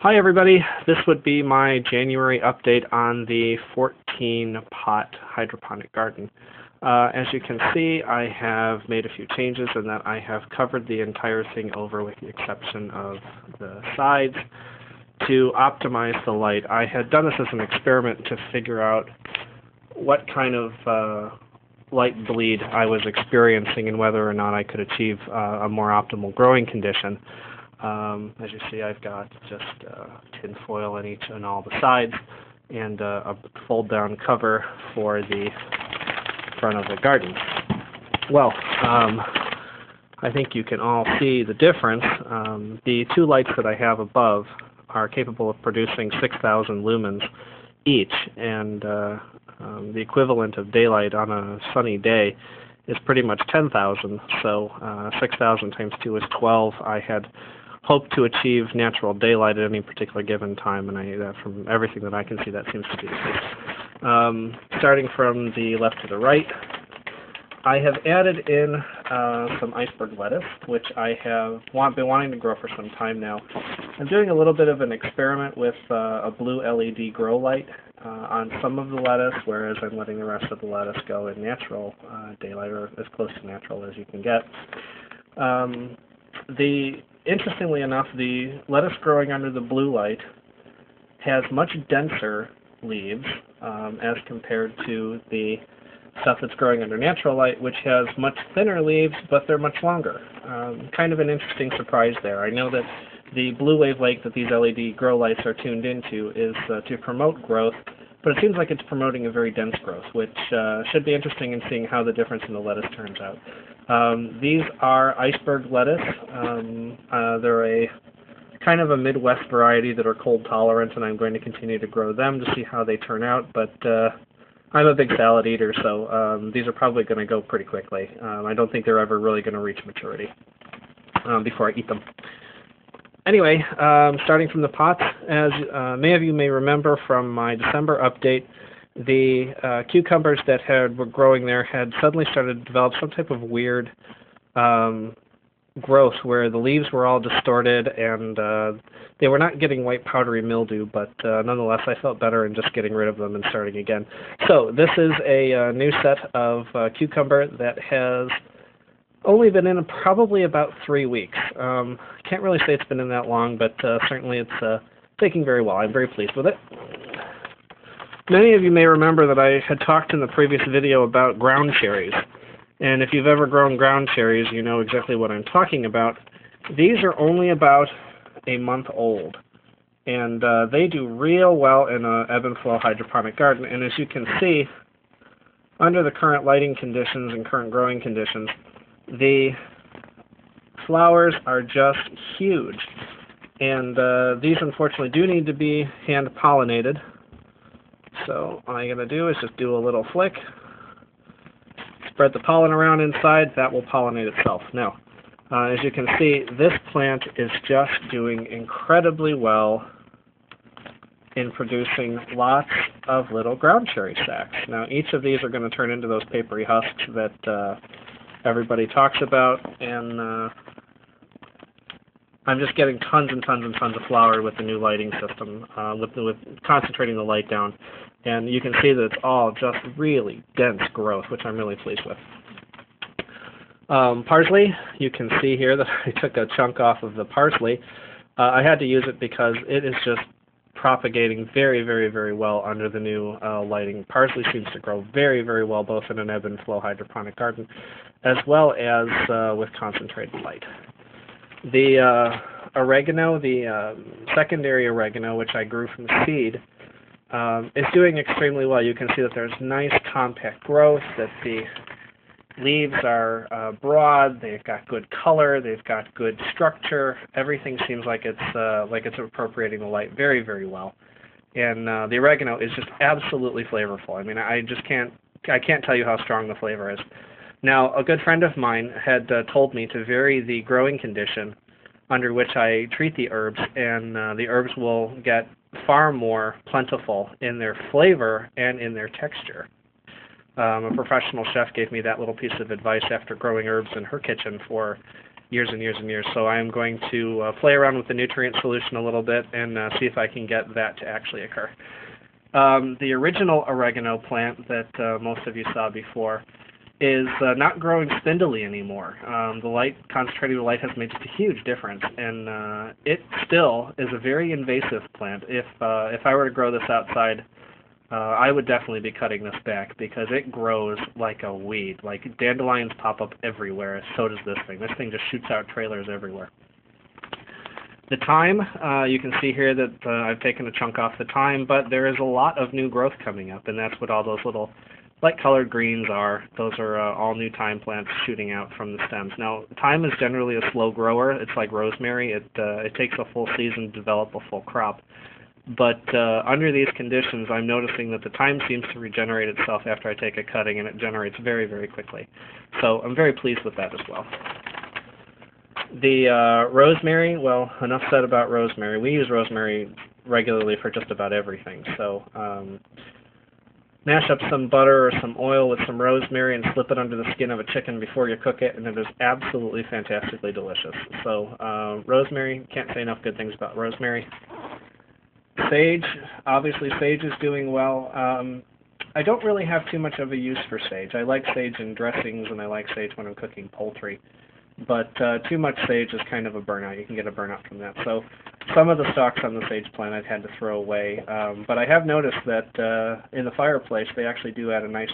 Hi everybody, this would be my January update on the 14-pot hydroponic garden. As you can see, I have made a few changes in that I have covered the entire thing over with the exception of the sides to optimize the light. I had done this as an experiment to figure out what kind of light bleed I was experiencing and whether or not I could achieve a more optimal growing condition. As you see, I've got just tin foil in each and all the sides and a fold-down cover for the front of the garden. Well, I think you can all see the difference. The two lights that I have above are capable of producing 6,000 lumens each, and the equivalent of daylight on a sunny day is pretty much 10,000, so 6,000 times 2 is 12. I had hoped to achieve natural daylight at any particular given time, and from everything that I can see, that seems to be the case. Starting from the left to the right, I have added in some iceberg lettuce, which I have been wanting to grow for some time now. I'm doing a little bit of an experiment with a blue LED grow light on some of the lettuce, whereas I'm letting the rest of the lettuce go in natural daylight, or as close to natural as you can get. Interestingly enough, the lettuce growing under the blue light has much denser leaves as compared to the stuff that's growing under natural light, which has much thinner leaves, but they're much longer. Kind of an interesting surprise there. I know that the blue wavelength that these LED grow lights are tuned into is to promote growth, but it seems like it's promoting a very dense growth, which should be interesting in seeing how the difference in the lettuce turns out. These are iceberg lettuce. They're a kind of a Midwest variety that are cold tolerant, and I'm going to continue to grow them to see how they turn out, but I'm a big salad eater, so these are probably going to go pretty quickly. I don't think they're ever really going to reach maturity before I eat them. Anyway, starting from the pots, as many of you may remember from my December update, the cucumbers that were growing there had suddenly started to develop some type of weird growth where the leaves were all distorted and they were not getting white powdery mildew, but nonetheless I felt better in just getting rid of them and starting again. So this is a new set of cucumber that has only been in probably about 3 weeks. Can't really say it's been in that long, but certainly it's taking very well. I'm very pleased with it. Many of you may remember that I had talked in the previous video about ground cherries. And if you've ever grown ground cherries, you know exactly what I'm talking about. These are only about a month old. And they do real well in an ebb and flow hydroponic garden. And as you can see, under the current lighting conditions and current growing conditions, the flowers are just huge. And these unfortunately do need to be hand pollinated. So all I'm going to do is just do a little flick, spread the pollen around inside, that will pollinate itself. Now, as you can see, this plant is just doing incredibly well in producing lots of little ground cherry sacs. Now, each of these are going to turn into those papery husks that everybody talks about, and I'm just getting tons and tons and tons of flower with the new lighting system, with concentrating the light down. And you can see that it's all just really dense growth, which I'm really pleased with. Parsley, you can see here that I took a chunk off of the parsley. I had to use it because it is just propagating very, very, very well under the new lighting. Parsley seems to grow very, very well both in an ebb and flow hydroponic garden as well as with concentrated light. The oregano, the secondary oregano, which I grew from seed, is doing extremely well. You can see that there's nice compact growth, that the leaves are broad, they've got good color, they've got good structure. Everything seems like it's appropriating the light very, very well. And the oregano is just absolutely flavorful. I mean, I can't tell you how strong the flavor is. Now, a good friend of mine had told me to vary the growing condition under which I treat the herbs, and the herbs will get far more plentiful in their flavor and in their texture. A professional chef gave me that little piece of advice after growing herbs in her kitchen for years and years and years. So I am going to play around with the nutrient solution a little bit and see if I can get that to actually occur. The original oregano plant that most of you saw before is not growing spindly anymore. The light, concentrating the light, has made just a huge difference, and it still is a very invasive plant. If I were to grow this outside, I would definitely be cutting this back because it grows like a weed. Like dandelions pop up everywhere, so does this thing. This thing just shoots out trailers everywhere. The thyme, you can see here that I've taken a chunk off the thyme, but there is a lot of new growth coming up, and that's what all those little light-colored greens are. Those are all new thyme plants shooting out from the stems. Now, thyme is generally a slow grower. It's like rosemary. It takes a full season to develop a full crop. But under these conditions, I'm noticing that the thyme seems to regenerate itself after I take a cutting, and it generates very, very quickly. So I'm very pleased with that as well. The rosemary, well, enough said about rosemary. We use rosemary regularly for just about everything. So mash up some butter or some oil with some rosemary and slip it under the skin of a chicken before you cook it, and it is absolutely fantastically delicious. So rosemary, can't say enough good things about rosemary. Sage, obviously sage is doing well. I don't really have too much of a use for sage. I like sage in dressings, and I like sage when I'm cooking poultry. But too much sage is kind of a burnout. You can get a burnout from that. So some of the stalks on the sage plant I've had to throw away. But I have noticed that in the fireplace they actually do add a nice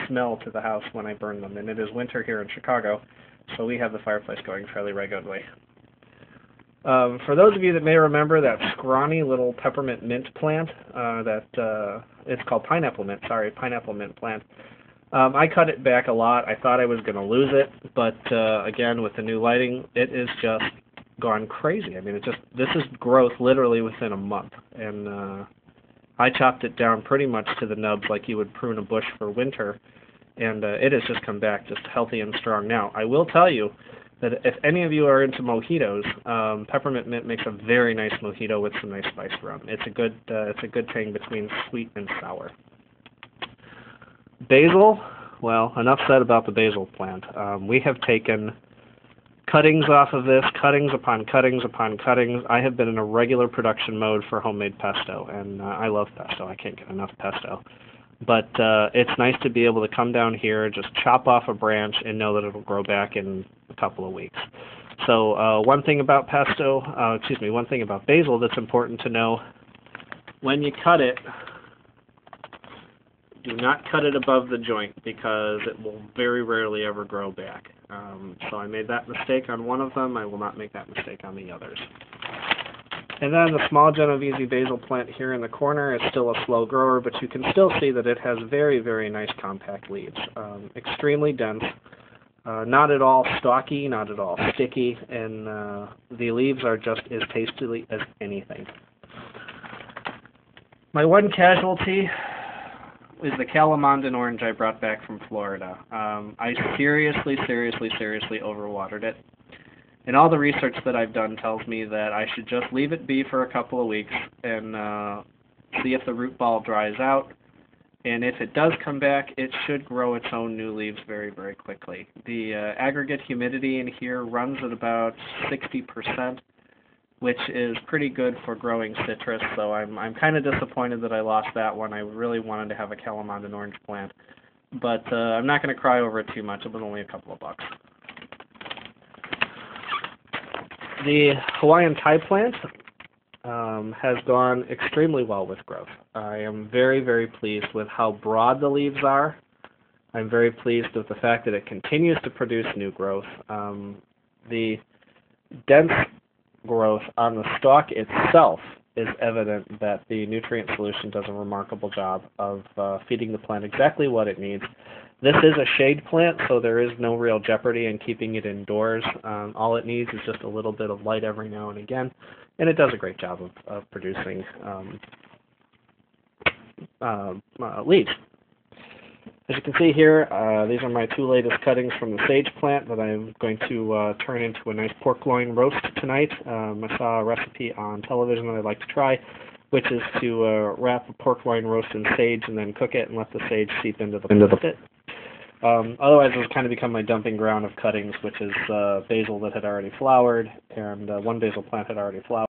smell to the house when I burn them. And it is winter here in Chicago, so we have the fireplace going fairly regularly. For those of you that may remember that scrawny little peppermint mint plant, it's called pineapple mint plant. I cut it back a lot. I thought I was going to lose it, but again, with the new lighting, it is just gone crazy. I mean, this is growth literally within a month, and I chopped it down pretty much to the nubs like you would prune a bush for winter, and it has just come back just healthy and strong. Now, I will tell you that if any of you are into mojitos, peppermint mint makes a very nice mojito with some nice spice rum. It's a good thing between sweet and sour. Basil, well, enough said about the basil plant. We have taken cuttings off of this, cuttings upon cuttings upon cuttings. I have been in a regular production mode for homemade pesto, and I love pesto. I can't get enough pesto. But it's nice to be able to come down here, just chop off a branch, and know that it'll grow back in a couple of weeks. So one thing about basil that's important to know, when you cut it, do not cut it above the joint because it will very rarely ever grow back. So I made that mistake on one of them. I will not make that mistake on the others. And then the small Genovese basil plant here in the corner is still a slow grower, but you can still see that it has very, very nice compact leaves. Extremely dense, not at all stalky, not at all sticky, and the leaves are just as tasty as anything. My one casualty is the Calamandan orange I brought back from Florida. I seriously overwatered it. And all the research that I've done tells me that I should just leave it be for a couple of weeks and see if the root ball dries out. And if it does come back, it should grow its own new leaves very, very quickly. The aggregate humidity in here runs at about 60%. Which is pretty good for growing citrus, so I'm kind of disappointed that I lost that one. I really wanted to have a Calamandan orange plant, but I'm not going to cry over it too much. It was only a couple of bucks. The Hawaiian Thai plant has gone extremely well with growth. I am very, very pleased with how broad the leaves are. I'm very pleased with the fact that it continues to produce new growth. The dense growth on the stalk itself is evident that the nutrient solution does a remarkable job of feeding the plant exactly what it needs. This is a shade plant, so there is no real jeopardy in keeping it indoors. All it needs is just a little bit of light every now and again, and it does a great job of producing leaves. As you can see here, these are my two latest cuttings from the sage plant that I'm going to turn into a nice pork loin roast tonight. I saw a recipe on television that I'd like to try, which is to wrap a pork loin roast in sage and then cook it and let the sage seep into the pit. Otherwise, it's kind of become my dumping ground of cuttings, which is basil that had already flowered, and one basil plant had already flowered.